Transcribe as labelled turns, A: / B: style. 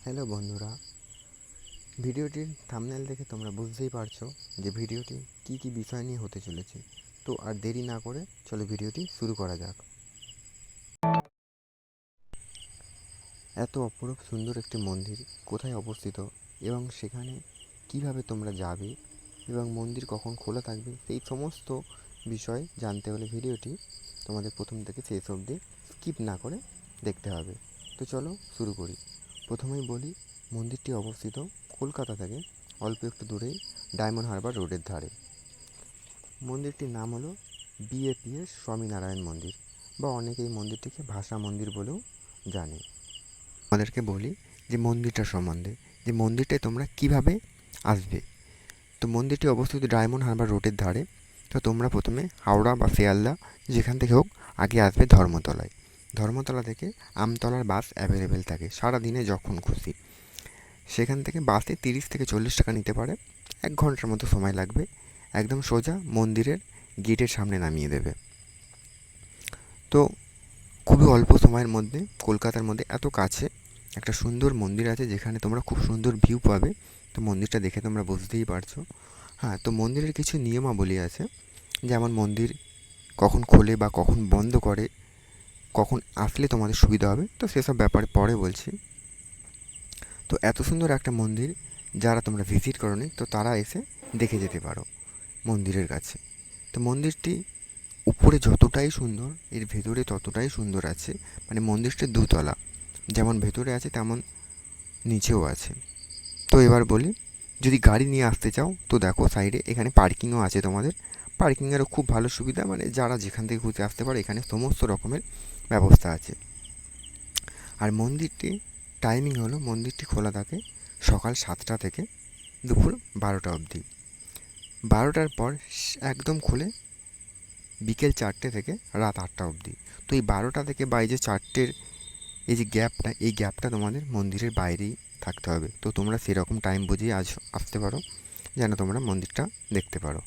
A: Hello বন্ধুরা, ভিডিওটির thumbnail দেখে তোমরা বুঝতেই পারছো যে ভিডিওটি কী বিষয় নিয়ে হতে চলেছে। তো আর দেরি না করে চলো ভিডিওটি শুরু করা যাক। এত অপরূপ সুন্দর একটি মন্দির কোথায় অবস্থিত এবং সেখানে কিভাবে তোমরা যাবে এবং মন্দির কখন খোলা থাকবে সেই সমস্ত বিষয় জানতে হলে ভিডিওটি তোমাদের প্রথম থেকে শেষ অবধি স্কিপ না করে দেখতে হবে। তো চলো শুরু করি। প্রথমেই বলি, মন্দিরটি অবস্থিত কলকাতা থেকে অল্প একটু দূরেই ডায়মন্ড হারবার রোডের ধারে। মন্দিরটির নাম হলো বিএপিএস স্বামীনারায়ণ মন্দির, বা অনেকেই মন্দিরটিকে ভাষা মন্দির বলেও জানে। আমাদেরকে বলি যে মন্দিরটা সম্বন্ধে, যে মন্দিরটায় তোমরা কিভাবে আসবে। তো মন্দিরটি অবস্থিত ডায়মন্ড হারবার রোডের ধারে। তো তোমরা প্রথমে হাওড়া বা শিয়ালদা যেখান থেকে হোক আগে আসবে ধর্মতলায়। ধর্মতলা থেকে আমতলার বাস অ্যাভেলেবেল থাকে সারাদিনে যখন খুশি। সেখান থেকে বাসে 30 থেকে 40 টাকা নিতে পারে, 1 ঘন্টার মতো সময় লাগবে। একদম সোজা মন্দিরের গেটের সামনে নামিয়ে দেবে। তো খুবই অল্প সময়ের মধ্যে কলকাতার মধ্যে এত কাছে একটা সুন্দর মন্দির আছে যেখানে তোমরা খুব সুন্দর ভিউ পাবে। তো মন্দিরটা দেখে তোমরা বুঝতেই পারছো। হ্যাঁ, তো মন্দিরের কিছু নিয়মাবলী আছে, যেমন মন্দির কখন খোলে বা কখন বন্ধ করে, কখন আসলে তোমাদের সুবিধা হবে, তো সেসব ব্যাপারে পরে বলছি। তো এত সুন্দর একটা মন্দির যারা তোমরা ভিজিট করোনি তো তারা এসে দেখে যেতে পারো মন্দিরের কাছে। তো মন্দিরটি উপরে যতটাই সুন্দর এর ভেতরে ততটাই সুন্দর আছে। মানে মন্দিরটি দুতলা, যেমন ভেতরে আছে তেমন নিচেও আছে। তো এবার বলি, যদি গাড়ি নিয়ে আসতে চাও তো দেখো সাইডে এখানে পার্কিংও আছে তোমাদের। পার্কিংয়েরও খুব ভালো সুবিধা, মানে যারা যেখান থেকে ঘুরতে আসতে পারে এখানে সমস্ত রকমের ব্যবস্থা আছে। আর মন্দিরটি টাইমিং হলো, মন্দিরটি খোলা থাকে সকাল 7টা থেকে দুপুর 12টা অবধি। 12টার পর একদম খুলে বিকেল 4টে থেকে রাত 8টা অবধি। তো এই 12টা থেকে বা এই যে 4টের এই যে গ্যাপটা, এই গ্যাপটা তোমাদের মন্দিরের বাইরেই থাকতে হবে। তো তোমরা সেরকম টাইম বুঝিয়ে আসতে পারো যেন তোমরা মন্দিরটা দেখতে পারো।